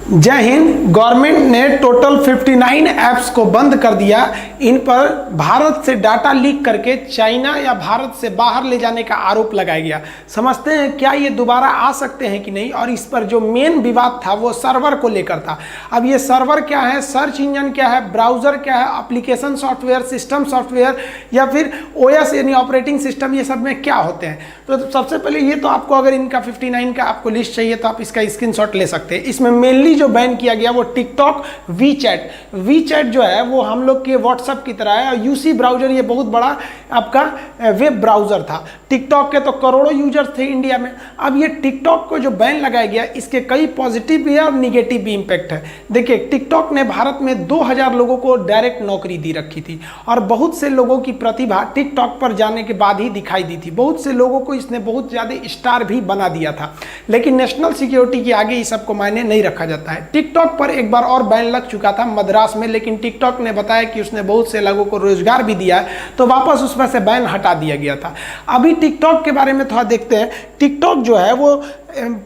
जय हिंद। गवर्नमेंट ने total 59 apps को बंद कर दिया। इन पर भारत से डाटा लीक करके चाइना या भारत से बाहर ले जाने का आरोप लगाया गया। समझते हैं क्या ये दोबारा आ सकते हैं कि नहीं। और इस पर जो मेन विवाद था वो सर्वर को लेकर था। अब ये सर्वर क्या है, सर्च इंजन क्या है, ब्राउजर क्या है, एप्लीकेशन सॉफ्टवेयर, सिस्टम सॉफ्टवेयर या फिर ओएस यानी ऑपरेटिंग सिस्टम, ये सब में क्या होते हैं। तो सबसे पहले ये तो आपको अगर इनका 59 का आपको लिस्ट चाहिए तो आप इसका स्क्रीनशॉट ले सकते हैं। इसमें मेनली जो बैन किया गया वो टिकटॉक, वीचैट जो है वो हम लोग के व्हाट्सएप की तरह है। और यूसी ब्राउजर ये बहुत बड़ा आपका वेब ब्राउजर था। टिकटॉक के तो करोड़ों यूजर्स थे इंडिया में। अब ये टिकटॉक को जो बैन लगाया गया इसके कई पॉजिटिव भी और निगेटिव भी इंपैक्ट है। देखिए, टिकटॉक ने भारत में 2000 लोगों को डायरेक्ट नौकरी दी रखी थी और बहुत से लोगों की प्रतिभा टिकटॉक पर जाने के बाद ही दिखाई दी थी। बहुत से लोगों को इसने बहुत ज्यादा स्टार भी बना दिया था। लेकिन नेशनल सिक्योरिटी के आगे इस सबको मायने नहीं रखा जाता है। टिकटॉक पर एक बार और बैन लग चुका था मद्रास में, लेकिन टिकटॉक ने बताया कि उसने बहुत से लोगों को रोजगार भी दिया है, तो वापस उसमें से बैन हटा दिया गया था। अभी टिकटॉक के बारे में थोड़ा देखते हैं। टिकटॉक जो है वो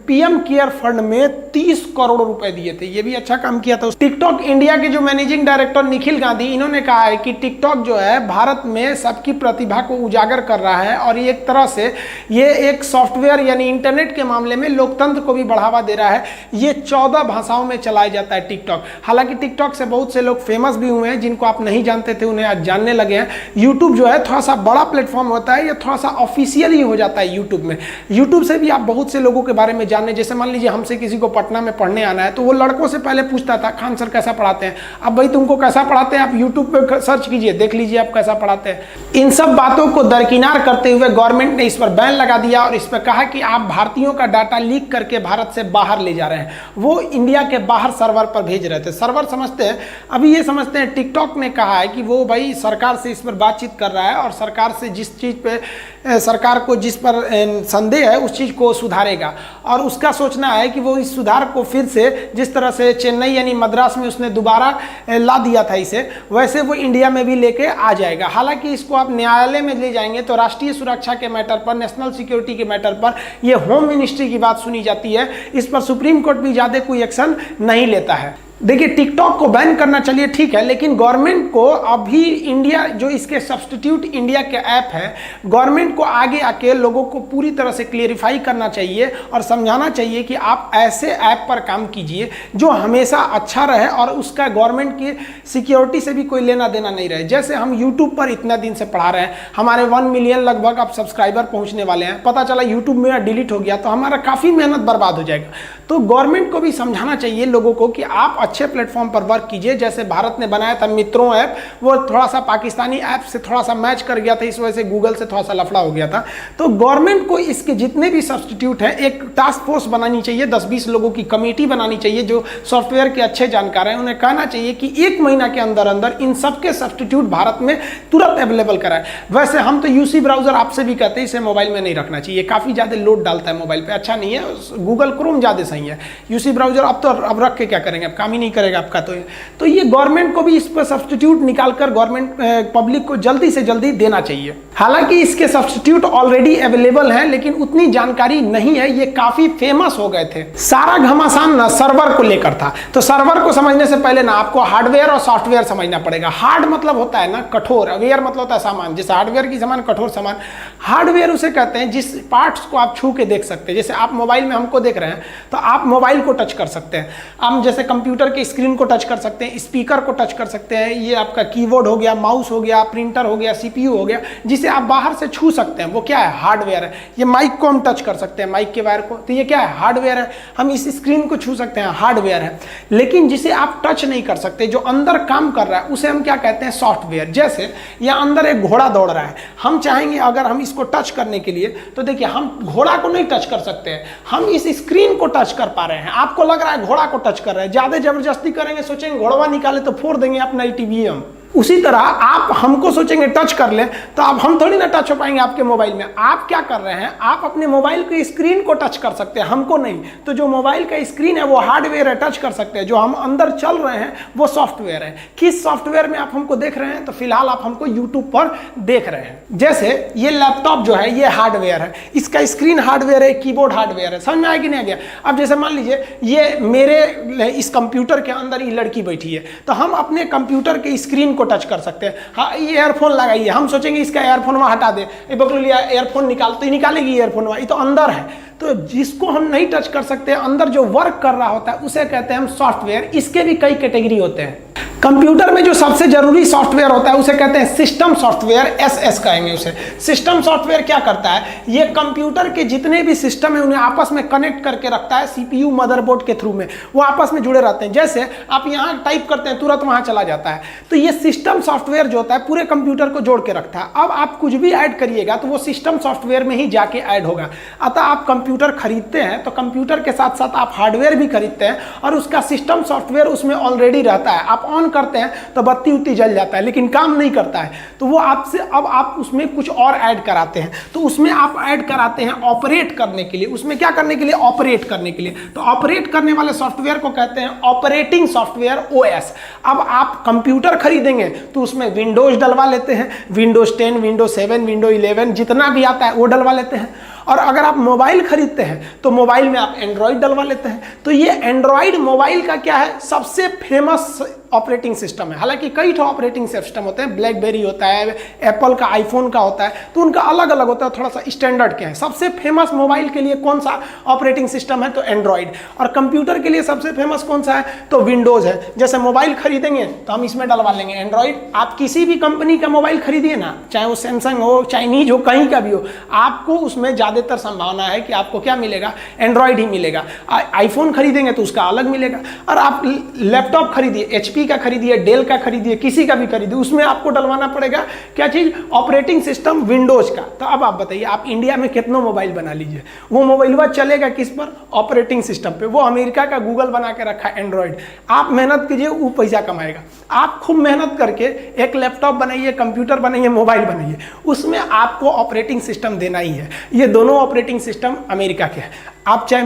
पीएम केयर फंड में 30 करोड़ रुपए दिए थे। ये भी अच्छा काम किया था। टिकटॉक इंडिया के जो मैनेजिंग डायरेक्टर निखिल गांधी, इन्होंने कहा है कि टिकटॉक जो है भारत में सबकी प्रतिभा को उजागर कर रहा है और एक तरह से ये एक सॉफ्टवेयर यानी इंटरनेट के मामले में लोकतंत्र को भी बढ़ावा दे रहा है। ये 14 भाषाओं में चलाया जाता है टिकटॉक। हालांकि टिकटॉक से बहुत से लोग फेमस भी हुए हैं, जिनको आप नहीं जानते थे उन्हें आज जानने लगे हैं। यूट्यूब जो है थोड़ा सा बड़ा प्लेटफॉर्म होता है, ये थोड़ा सा ऑफिशियल ही हो जाता है यूट्यूब में। यूट्यूब से भी आप बहुत से लोगों के बारे में जानने, जैसे मान लीजिए हमसे किसी को पटना में पढ़ने आना है तो वो लड़कों से पहले पूछता था खान सर कैसा पढ़ाते हैं। अब भाई तुमको कैसा पढ़ाते हैं आप यूट्यूब पे सर्च कीजिए, देख लीजिए आप कैसा पढ़ाते हैं। इन सब बातों को दरकिनार करते हुए गवर्नमेंट ने इस पर बैन लगा दिया और इस पर कहा कि आप भारतीयों का डाटा लीक करके भारत से बाहर ले जा रहे हैं। वो इंडिया के बाहर सर्वर पर भेज रहे थे। सर्वर समझते हैं, अभी ये समझते हैं टिकटॉक ने कहा है कि वो भाई सरकार से इस पर बातचीत कर रहा है और सरकार से जिस चीज़ पे सरकार को जिस पर संदेह है उस चीज़ को सुधारेगा। और उसका सोचना है कि वो इस सुधार को फिर से जिस तरह से चेन्नई यानी मद्रास में उसने दोबारा ला दिया था इसे, वैसे वो इंडिया में भी लेके आ जाएगा। हालांकि इसको आप न्यायालय में ले जाएंगे तो राष्ट्रीय सुरक्षा के मैटर पर, नेशनल सिक्योरिटी के मैटर पर ये होम मिनिस्ट्री की बात सुनी जाती है। इस पर सुप्रीम कोर्ट भी ज़्यादा कोई एक्शन नहीं लेता है। देखिए, टिकटॉक को बैन करना चलिए ठीक है, लेकिन गवर्नमेंट को अभी इंडिया जो इसके सब्स्टिट्यूट इंडिया के ऐप है, गवर्नमेंट को आगे आके लोगों को पूरी तरह से क्लियरिफाई करना चाहिए और समझाना चाहिए कि आप ऐसे ऐप पर काम कीजिए जो हमेशा अच्छा रहे और उसका गवर्नमेंट की सिक्योरिटी से भी कोई लेना देना नहीं रहे। जैसे हम यूट्यूब पर इतना दिन से पढ़ा रहे हैं, हमारे 1 मिलियन लगभग अब सब्सक्राइबर पहुंचने वाले हैं, पता चला यूट्यूब मेरा डिलीट हो गया तो हमारा काफ़ी मेहनत बर्बाद हो जाएगा। तो गवर्नमेंट को भी समझाना चाहिए लोगों को कि आप अच्छे प्लेटफॉर्म पर वर्क कीजिए। जैसे भारत ने बनाया था मित्रों ऐप, वो थोड़ा सा पाकिस्तानी ऐप से थोड़ा सा मैच कर गया था, इस वजह से गूगल से थोड़ा सा लफड़ा हो गया था। तो गवर्नमेंट को इसके जितने भी सब्स्टिट्यूट हैं एक टास्क फोर्स बनानी चाहिए, 10-20 लोगों की कमेटी बनानी चाहिए जो सॉफ्टवेयर के अच्छे जानकार हैं। उन्हें कहना चाहिए कि 1 महीना के अंदर अंदर इन सबके सब्स्टिट्यूट भारत में तुरंत अवेलेबल कराए। वैसे हम तो यूसी ब्राउजर आपसे भी कहते हैं इसे मोबाइल में नहीं रखना चाहिए, काफ़ी ज़्यादा लोड डालता है मोबाइल पर, अच्छा नहीं है। गूगल क्रोम ज़्यादा सही है, यूसी ब्राउजर अब रख के क्या करेंगे, अब काम ही नहीं करेगा आपका। तो ये गवर्नमेंट को भी इस पर सब्स्टिट्यूट निकालकर गवर्नमेंट पब्लिक को जल्दी से जल्दी देना चाहिए। हालांकि इसके सब्स्टिट्यूट ऑलरेडी अवेलेबल हैं, लेकिन उतनी जानकारी नहीं है। ये काफी फेमस हो गए थे। सारा घमासान ना सर्वर को लेकर था। तो सर्वर को समझने से पहले ना आपको हार्डवेयर और सॉफ्टवेयर समझना पड़ेगा। हार्ड मतलब होता है ना कठोर, वेयर मतलब होता है सामान, जैसे हार्डवेयर की सामान, कठोर सामान। हार्डवेयर उसे कहते हैं जिस पार्ट्स को आप छू के देख सकते हैं। जैसे आप मोबाइल में हमको देख रहे हैं तो आप मोबाइल को टच कर सकते हैं। हम जैसे कंप्यूटर की स्क्रीन को टच कर सकते हैं, स्पीकर को टच कर सकते हैं, ये आपका कीबोर्ड हो गया, माउस हो गया, प्रिंटर हो गया, सीपीयू हो गया, जिसे आप बाहर से छू सकते हैं, वो क्या है, हार्डवेयर है। ये माइक को हम टच कर सकते हैं, माइक के वायर को, तो ये क्या है, हार्डवेयर है। हम इस स्क्रीन को छू सकते हैं, हार्डवेयर है। लेकिन जिसे आप टच नहीं कर सकते, जो अंदर काम कर रहा है, उसे हम क्या कहते हैं, सॉफ्टवेयर। जैसे यहाँ अंदर एक घोड़ा दौड़ रहा है, हम चाहेंगे अगर हम इसको टच करने के लिए, तो देखिए हम घोड़ा को नहीं टच कर सकते हैं, हम इस स्क्रीन को टच कर पा रहे हैं। आपको लग रहा है घोड़ा को टच कर रहे हैं, ज्यादा जबरदस्ती करेंगे, सोचेंगे घोड़वा निकाले तो फोड़ देंगे अपना टीवी हम। उसी तरह आप हमको सोचेंगे टच कर ले, तो आप हम थोड़ी ना टच हो पाएंगे आपके मोबाइल में। आप क्या कर रहे हैं, आप अपने मोबाइल की स्क्रीन को टच कर सकते हैं, हमको नहीं। तो जो मोबाइल का स्क्रीन है वो हार्डवेयर है, टच कर सकते हैं। जो हम अंदर चल रहे हैं वो सॉफ्टवेयर है। किस सॉफ्टवेयर में आप हमको देख रहे हैं, तो फिलहाल आप हमको यूट्यूब पर देख रहे हैं। जैसे ये लैपटॉप जो है ये हार्डवेयर है, इसका स्क्रीन हार्डवेयर है, कीबोर्ड हार्डवेयर है। समझ में आया कि नहीं आ गया? अब जैसे मान लीजिए ये मेरे इस कंप्यूटर के अंदर ये लड़की बैठी है, तो हम अपने कंप्यूटर के स्क्रीन को टच कर सकते हैं। हाँ, ये ईयरफोन लगाइए, हम सोचेंगे इसका ईयरफोन वहाँ हटा दे, बकलू लिया ईयरफोन निकाल, तो निकालेगी ईयरफोन वहाँ, ये तो अंदर है। तो जिसको हम नहीं टच कर सकते, अंदर जो वर्क कर रहा होता है उसे कहते हैं हम सॉफ्टवेयर। इसके भी कई कैटेगरी होते हैं। कंप्यूटर में जो सबसे जरूरी सॉफ्टवेयर होता है उसे कहते हैं सिस्टम सॉफ्टवेयर, एसएस कहेंगे उसे। सिस्टम सॉफ्टवेयर क्या करता है, ये कंप्यूटर के जितने भी सिस्टम है उन्हें आपस में कनेक्ट करके रखता है। सीपीयू मदरबोर्ड के थ्रू में वो आपस में जुड़े रहते हैं। जैसे आप यहाँ टाइप करते हैं तुरंत वहाँ चला जाता है। तो ये सिस्टम सॉफ्टवेयर जो होता है पूरे कंप्यूटर को जोड़ के रखता है। अब आप कुछ भी ऐड करिएगा तो वो सिस्टम सॉफ्टवेयर में ही जाके ऐड होगा। अतः आप कंप्यूटर खरीदते हैं तो कंप्यूटर के साथ साथ आप हार्डवेयर भी खरीदते हैं और उसका सिस्टम सॉफ्टवेयर उसमें ऑलरेडी रहता है। आप ऑन करते हैं तो बत्ती उत्ती जल जाता है, लेकिन काम नहीं करता है। तो वो आपसे अब आप उसमें कुछ और ऐड कराते हैं। तो उसमें आप ऐड कराते हैं ऑपरेट करने के लिए। उसमें क्या करने के लिए? ऑपरेट करने के लिए। तो ऑपरेट करने वाले सॉफ्टवेयर को कहते हैं ऑपरेटिंग सॉफ्टवेयर, ओएस। अब आप कंप्यूटर खरीदेंगे तो उसमें विंडोज डलवा लेते हैं, विंडोज 10, विंडोज 7, विंडोज 11 जितना भी आता है वो डलवा लेते हैं। और अगर आप मोबाइल खरीदते हैं तो मोबाइल में आप एंड्रॉइड डलवा लेते हैं। तो ये एंड्रॉइड मोबाइल का क्या है, सबसे फेमस ऑपरेटिंग सिस्टम है। हालांकि कई ठो ऑपरेटिंग सिस्टम होते हैं, ब्लैकबेरी होता है, एप्पल का, आईफोन का होता है, तो उनका अलग अलग होता है, थोड़ा सा स्टैंडर्ड के हैं। सबसे फेमस मोबाइल के लिए कौन सा ऑपरेटिंग सिस्टम है, तो एंड्रॉइड। और कंप्यूटर के लिए सबसे फेमस कौन सा है, तो विंडोज है। जैसे मोबाइल खरीदेंगे तो हम इसमें डलवा लेंगे एंड्रॉइड। आप किसी भी कंपनी का मोबाइल खरीदिए ना, चाहे वो सैमसंग हो, चाइनीज हो, कहीं का भी हो, आपको उसमें ज्यादातर संभावना है कि आपको क्या मिलेगा, एंड्रॉइड ही मिलेगा। आईफोन खरीदेंगे तो उसका अलग मिलेगा। और आप लैपटॉप खरीदिए, एचपी का खरीदिए, डेल का खरीदिए, किसी का भी खरीदिए, उसमें आपको डलवाना पड़ेगा क्या चीज, ऑपरेटिंग सिस्टम विंडोज का। तो अब आप बताइए, आप इंडिया में कितना मोबाइल बना लीजिए, वो मोबाइल चलेगा किस पर, ऑपरेटिंग सिस्टम पे। वो अमेरिका का गूगल बना के रखा है एंड्रॉइड। आप मेहनत कीजिए, वो पैसा कमाएगा। आप खूब मेहनत करके एक लैपटॉप बनाइए, कंप्यूटर बनाइए, मोबाइल बनाइए, उसमें आपको ऑपरेटिंग सिस्टम देना ही है। ये दोनों ऑपरेटिंग सिस्टम अमेरिका के हैं। आप चाहे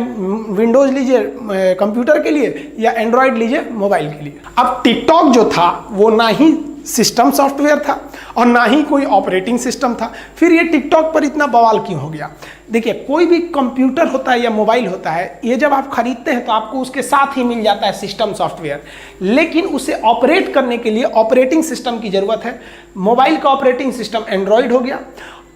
विंडोज लीजिए कंप्यूटर के लिए या एंड्रॉइड लीजिए मोबाइल के लिए। अब टिकटॉक जो था वो ना ही सिस्टम सॉफ्टवेयर था और ना ही कोई ऑपरेटिंग सिस्टम था। फिर ये टिकटॉक पर इतना बवाल क्यों हो गया? देखिए, कोई भी कंप्यूटर होता है या मोबाइल होता है, ये जब आप खरीदते हैं तो आपको उसके साथ ही मिल जाता है सिस्टम सॉफ्टवेयर, लेकिन उसे ऑपरेट करने के लिए ऑपरेटिंग सिस्टम की जरूरत है। मोबाइल का ऑपरेटिंग सिस्टम एंड्रॉइड हो गया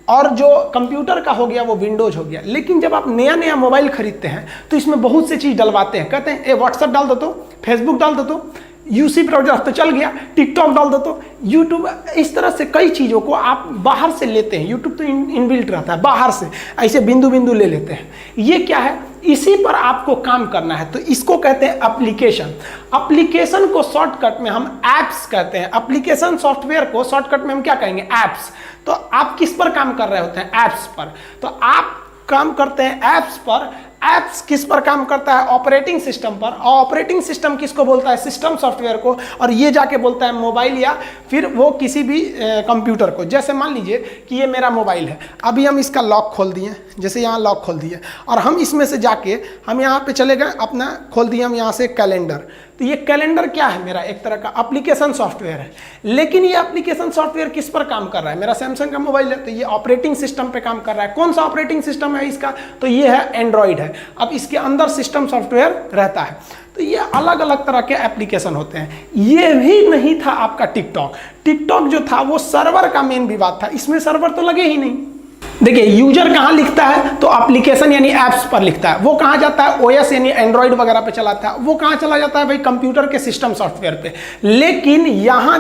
और जो कंप्यूटर का हो गया वो विंडोज हो गया। लेकिन जब आप नया नया मोबाइल खरीदते हैं तो इसमें बहुत सी चीज़ डलवाते हैं। कहते हैं ए व्हाट्सएप डाल दो, तो फेसबुक डाल दो, तो यूसी ब्राउजर तो चल गया, टिकटॉक डाल दो, तो यूट्यूब, इस तरह से कई चीज़ों को आप बाहर से लेते हैं। यूट्यूब तो इनबिल्ट रहता है, बाहर से ऐसे बिंदु बिंदु ले लेते हैं। ये क्या है, इसी पर आपको काम करना है। तो इसको कहते हैं एप्लीकेशन। एप्लीकेशन को शॉर्टकट में हम एप्स कहते हैं। एप्लीकेशन सॉफ्टवेयर को शॉर्टकट में हम क्या कहेंगे, एप्स। तो आप किस पर काम कर रहे होते हैं, एप्स पर। तो आप काम करते हैं एप्स पर। एप्स किस पर काम करता है, ऑपरेटिंग सिस्टम पर। और ऑपरेटिंग सिस्टम किसको बोलता है, सिस्टम सॉफ्टवेयर को। और ये जाके बोलता है मोबाइल या फिर वो किसी भी कंप्यूटर को। जैसे मान लीजिए कि ये मेरा मोबाइल है, अभी हम इसका लॉक खोल दिए, जैसे यहाँ लॉक खोल दिए और हम इसमें से जाके हम यहाँ पे चले गए, अपना खोल दिए हम यहाँ से कैलेंडर। तो ये कैलेंडर क्या है, मेरा एक तरह का एप्लीकेशन सॉफ्टवेयर है। लेकिन ये एप्लीकेशन सॉफ्टवेयर किस पर काम कर रहा है, मेरा सैमसंग का मोबाइल है तो ये ऑपरेटिंग सिस्टम पे काम कर रहा है। कौन सा ऑपरेटिंग सिस्टम है इसका, तो ये है एंड्रॉइड है। अब इसके अंदर सिस्टम सॉफ्टवेयर रहता है। तो ये अलग अलग तरह के एप्लीकेशन होते हैं। ये भी नहीं था आपका टिकटॉक। टिकटॉक जो था वो सर्वर का मेन विवाद था, इसमें सर्वर तो लगे ही नहीं। देखिए, यूजर कहाँ लिखता है, तो एप्लीकेशन यानी एप्स पर लिखता है। वो कहाँ जाता है, ओएस यानी एंड्रॉइड वगैरह पे चलाता है। वो कहाँ चला जाता है भाई, कंप्यूटर के सिस्टम सॉफ्टवेयर पे। लेकिन यहाँ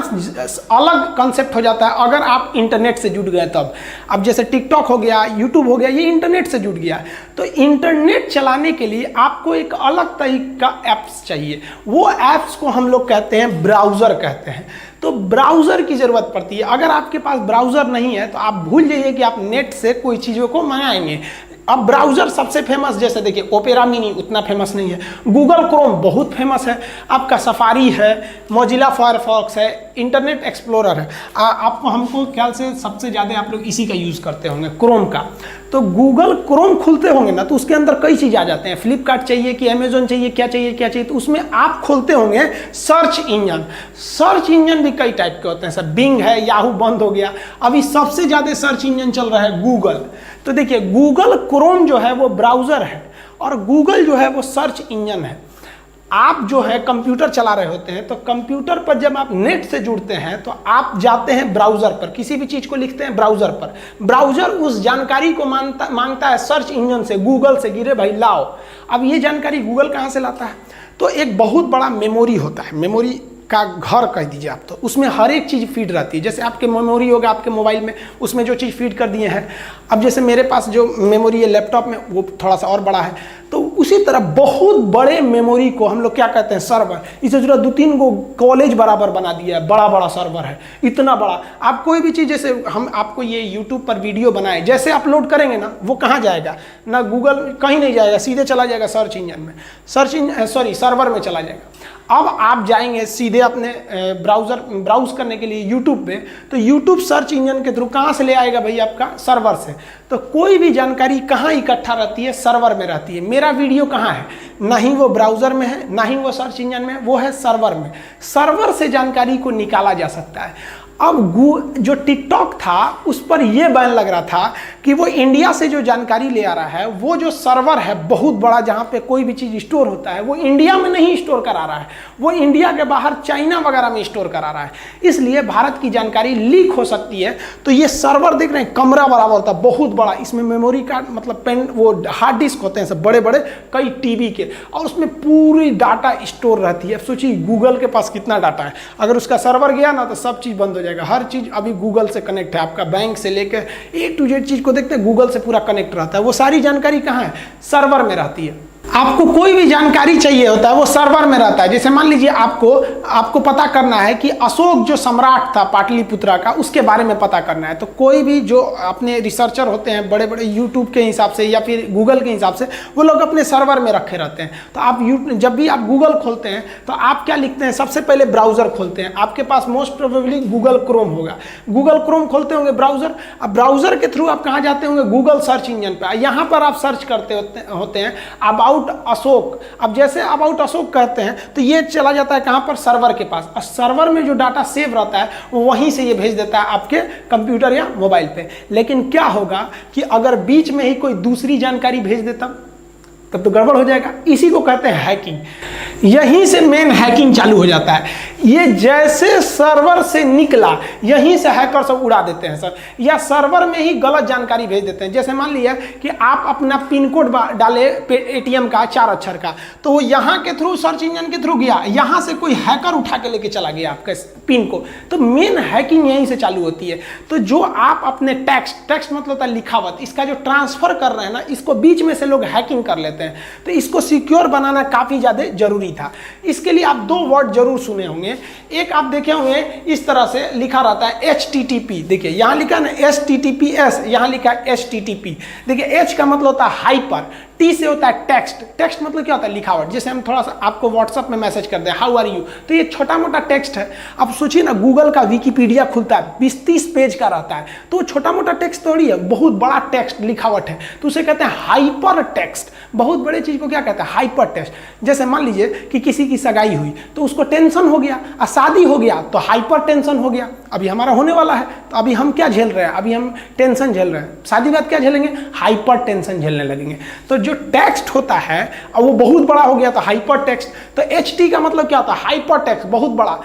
अलग कंसेप्ट हो जाता है अगर आप इंटरनेट से जुड़ गए तब। अब जैसे टिकटॉक हो गया, यूट्यूब हो गया, ये इंटरनेट से जुड़ गया। तो इंटरनेट चलाने के लिए आपको एक अलग तरीके का ऐप्स चाहिए। वो ऐप्स को हम लोग कहते हैं ब्राउज़र कहते हैं। तो ब्राउज़र की ज़रूरत पड़ती है। अगर आपके पास ब्राउज़र नहीं है तो आप भूल जाइए कि आप नेट से कोई चीज़ों को मंगाएंगे। अब ब्राउजर सबसे फेमस, जैसे देखिए ओपेरा मिनी उतना फेमस नहीं है, गूगल क्रोम बहुत फेमस है, आपका सफारी है, मोजिला फायरफॉक्स है, इंटरनेट एक्सप्लोरर है। आपको हमको ख्याल से सबसे ज़्यादा आप लोग इसी का यूज़ करते होंगे, क्रोम का। तो गूगल क्रोम खुलते होंगे ना, तो उसके अंदर कई चीज़ आ जाते हैं, फ्लिपकार्ट चाहिए कि अमेजोन चाहिए, क्या चाहिए क्या चाहिए, तो उसमें आप खोलते होंगे सर्च इंजन। सर्च इंजन भी कई टाइप के होते हैं सर, बिंग है, याहू बंद हो गया, अभी सबसे ज़्यादा सर्च इंजन चल रहा है गूगल। तो देखिए गूगल क्रोम जो है वो ब्राउज़र है और गूगल जो है वो सर्च इंजन है। आप जो है कंप्यूटर चला रहे होते हैं, तो कंप्यूटर पर जब आप नेट से जुड़ते हैं तो आप जाते हैं ब्राउज़र पर, किसी भी चीज़ को लिखते हैं ब्राउज़र पर, ब्राउज़र उस जानकारी को मांगता है सर्च इंजन से, गूगल से, गिरे भाई लाओ। अब ये जानकारी गूगल कहाँ से लाता है? तो एक बहुत बड़ा मेमोरी होता है, मेमोरी का घर कह दीजिए आप, तो उसमें हर एक चीज़ फीड रहती है। जैसे आपके मेमोरी होगा आपके मोबाइल में, उसमें जो चीज़ फीड कर दिए हैं, अब जैसे मेरे पास जो मेमोरी है लैपटॉप में वो थोड़ा सा और बड़ा है, तो उसी तरह बहुत बड़े मेमोरी को हम लोग क्या कहते हैं, सर्वर। इसे जो 2-3 गो कॉलेज बराबर बना दिया है, बड़ा बड़ा सर्वर है, इतना बड़ा। आप कोई भी चीज़, जैसे हम आपको ये यूट्यूब पर वीडियो बनाए, जैसे अपलोड करेंगे ना, वो कहाँ जाएगा ना, गूगल कहीं नहीं जाएगा, सीधे चला जाएगा सर्च इंजन में, सर्वर में चला जाएगा। अब आप जाएंगे सीधे अपने ब्राउज करने के लिए यूट्यूब पे, तो यूट्यूब सर्च इंजन के थ्रू कहाँ से ले आएगा भाई, आपका सर्वर से। तो कोई भी जानकारी कहाँ इकट्ठा रहती है, सर्वर में रहती है। मेरा वीडियो कहाँ है, ना ही वो ब्राउज़र में है, ना ही वो सर्च इंजन में, वो है सर्वर में। सर्वर से जानकारी को निकाला जा सकता है। अब जो टिकटॉक था उस पर यह बैन लग रहा था कि वो इंडिया से जो जानकारी ले आ रहा है, वो जो सर्वर है बहुत बड़ा जहाँ पे कोई भी चीज़ स्टोर होता है, वो इंडिया में नहीं स्टोर करा रहा है, वो इंडिया के बाहर चाइना वगैरह में स्टोर करा रहा है। इसलिए भारत की जानकारी लीक हो सकती है। तो ये सर्वर देख रहे हैं, कमरा बराबर होता है, बहुत बड़ा, इसमें मेमोरी कार्ड मतलब पेन, वो हार्ड डिस्क होते हैं सब बड़े बड़े, कई टीबी के, और उसमें पूरी डाटा स्टोर रहती है। अब सोचिए गूगल के पास कितना डाटा है, अगर उसका सर्वर गया ना तो सब चीज़ बंद हो जाएगा। हर चीज़ अभी गूगल से कनेक्ट है, आपका बैंक से लेकर A to Z चीज़ को देखते हैं, गूगल से पूरा कनेक्ट रहता है। वो सारी जानकारी कहाँ है, सर्वर में रहती है। आपको कोई भी जानकारी चाहिए होता है वो सर्वर में रहता है। जैसे मान लीजिए आपको पता करना है कि अशोक जो सम्राट था पाटलिपुत्रा का, उसके बारे में पता करना है, तो कोई भी जो अपने रिसर्चर होते हैं बड़े बड़े यूट्यूब के हिसाब से या फिर गूगल के हिसाब से, वो लोग अपने सर्वर में रखे रहते हैं। तो आप जब भी आप गूगल खोलते हैं तो आप क्या लिखते हैं, सबसे पहले ब्राउज़र खोलते हैं। आपके पास मोस्ट प्रोबेबली गूगल क्रोम होगा, गूगल क्रोम खोलते होंगे ब्राउज़र। अब ब्राउज़र के थ्रू आप कहाँ जाते होंगे, गूगल सर्च इंजन पर। यहाँ पर आप सर्च करते होते हैं अबाउट अशोक। अब जैसे अबाउट अशोक कहते हैं तो ये चला जाता है कहां पर, सर्वर के पास, और सर्वर में जो डाटा सेव रहता है वो वहीं से ये भेज देता है आपके कंप्यूटर या मोबाइल पे। लेकिन क्या होगा कि अगर बीच में ही कोई दूसरी जानकारी भेज देता तब तो गड़बड़ हो जाएगा। इसी को कहते हैं हैकिंग। यहीं से मेन हैकिंग चालू हो जाता है। ये जैसे सर्वर से निकला यहीं से हैकर सब उड़ा देते हैं सर, या सर्वर में ही गलत जानकारी भेज देते हैं। जैसे मान लिया कि आप अपना पिन कोड डाले एटीएम का 4 अक्षर का, तो वो यहाँ के थ्रू सर्च इंजन के थ्रू गया, यहाँ से कोई हैकर उठा के लेके चला गया आपके पिन को। तो मेन हैकिंग यहीं से चालू होती है। तो जो आप अपने टेक्स्ट मतलब होता है लिखावट, इसका जो ट्रांसफर कर रहे हैं ना, इसको बीच में से लोग हैकिंग कर लेते हैं। तो इसको सिक्योर बनाना काफी ज्यादा जरूरी था। इसके लिए आप 2 वर्ड जरूर सुने होंगे। एक आप देखे होंगे इस तरह से लिखा रहता है HTTP। देखिए यहां लिखा ना HTTPS, यहां लिखा है HTTP। देखिए H का मतलब होता है हाइपर, T से होता है टेक्स्ट। टेक्स्ट मतलब क्या होता है, लिखावट। जैसे हम थोड़ा सा आपको व्हाट्सएप में मैसेज कर दें हाउ आर यू, तो ये छोटा मोटा टेक्स्ट है। अब सोचिए ना, गूगल का विकिपीडिया खुलता है 20-30 पेज का रहता है, तो छोटा मोटा टेक्स्ट थोड़ी है, बहुत बड़ा टेक्स्ट लिखावट है, तो उसे कहते हैं हाइपर टेक्स्ट। बहुत बड़े चीज को क्या कहते हैं, हाइपर टेक्स्ट। जैसे मान लीजिए कि किसी की सगाई हुई तो उसको टेंशन हो गया, और शादी हो गया तो हाइपर टेंशन हो गया। अभी हमारा होने वाला है तो अभी हम क्या झेल रहे हैं, अभी हम टेंशन झेल रहे हैं। शादी बाद क्या झेलेंगे, हाइपर टेंशन झेलने लगेंगे। तो जो टेक्स्ट होता है और वो बहुत बड़ा हो गया तो हाइपर टेक्स्ट। तो HT का मतलब क्या होता है, हाइपर टेक्स्ट, बहुत बड़ा।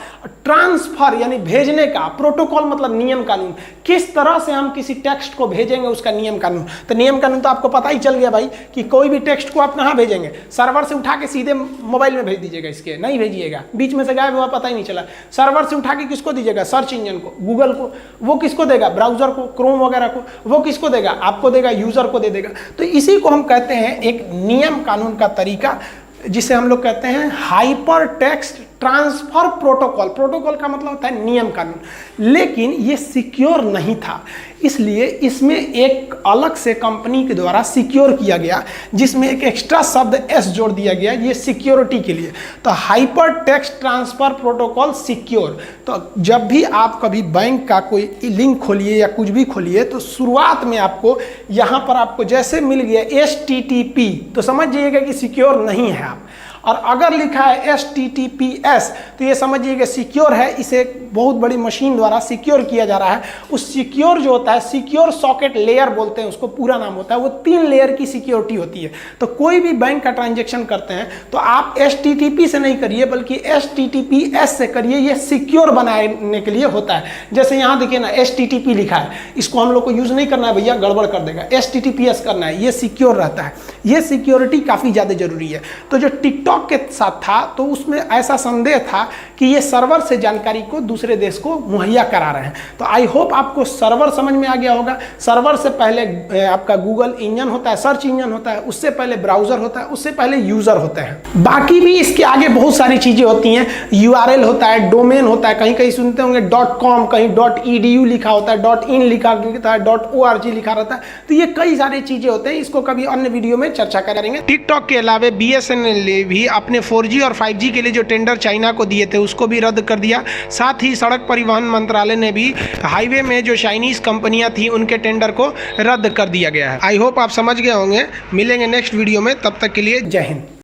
ट्रांसफर यानी भेजने का, प्रोटोकॉल मतलब नियम कानून, किस तरह से हम किसी टेक्स्ट को भेजेंगे उसका नियम कानून। तो नियम कानून तो आपको पता ही चल गया भाई कि कोई भी टेक्स्ट को आप कहाँ भेजेंगे, सर्वर से उठा के सीधे मोबाइल में भेज दीजिएगा, इसके नहीं भेजिएगा, बीच में से गायब हुआ पता ही नहीं चला। सर्वर से उठा के किसको दीजिएगा, सर्च इंजन को, गूगल को। वो किसको देगा, ब्राउजर को, क्रोम वगैरह को। वो किसको देगा, आपको देगा, यूजर को दे देगा। तो इसी को हम कहते हैं एक नियम कानून का तरीका, जिसे हम लोग कहते हैं hyper text transfer protocol, protocol का मतलब होता है नियम कानून, लेकिन ये सिक्योर नहीं था, इसलिए इसमें एक अलग से कंपनी के द्वारा सिक्योर किया गया, जिसमें एक एक्स्ट्रा शब्द एस जोड़ दिया गया ये सिक्योरिटी के लिए। तो hyper text transfer protocol secure. तो जब भी आप कभी बैंक का कोई लिंक खोलिए या कुछ भी खोलिए तो शुरुआत में आपको यहाँ पर आपको जैसे मिल गया HTTP तो समझ जाइएगा कि सिक्योर नहीं है आप, और अगर लिखा है HTTPS तो ये समझिएगा सिक्योर है, इसे बहुत बड़ी मशीन द्वारा सिक्योर किया जा रहा है। उस सिक्योर जो होता है सिक्योर सॉकेट लेयर बोलते हैं उसको, पूरा नाम होता है, वो 3 लेयर की सिक्योरिटी होती है। तो कोई भी बैंक का ट्रांजेक्शन करते हैं तो आप HTTP से नहीं करिए बल्कि HTTPS से करिए, ये सिक्योर बनाने के लिए होता है। जैसे यहाँ देखिए ना HTTP लिखा है, इसको हम लोग को यूज नहीं करना है भैया, गड़बड़ कर देगा, HTTPS करना है, ये सिक्योर रहता है। ये सिक्योरिटी काफ़ी ज़्यादा जरूरी है। तो जो टिकटॉक के साथ था तो उसमें ऐसा संदेह था कि ये सर्वर से जानकारी को दूसरे देश को मुहैया करा रहे हैं। तो आई होप आपको सर्वर समझ में आ गया होगा। सर्वर से पहले आपका गूगल इंजन होता है, सर्च इंजन होता है, उससे पहले ब्राउजर होता है, उससे पहले यूजर होते हैं। बाकी भी इसके आगे बहुत सारी चीजें होती हैं, URL होता है, डोमेन होता है, कहीं कहीं सुनते होंगे .com, कहीं .edu लिखा होता है, .in लिखा होता है, .org लिखा रहता है। तो ये कई सारी चीजें होते हैं, इसको कभी अन्य वीडियो में चर्चा करेंगे। टिकटॉक के अलावा BSNL ने भी अपने 4G और 5G के लिए जो टेंडर चाइना को दिए थे उसको भी रद्द कर दिया। साथ ही सड़क परिवहन मंत्रालय ने भी हाईवे में जो चाइनीज कंपनियां थी उनके टेंडर को रद्द कर दिया गया है। आई होप आप समझ गए होंगे। मिलेंगे नेक्स्ट वीडियो में, तब तक के लिए जय हिंद।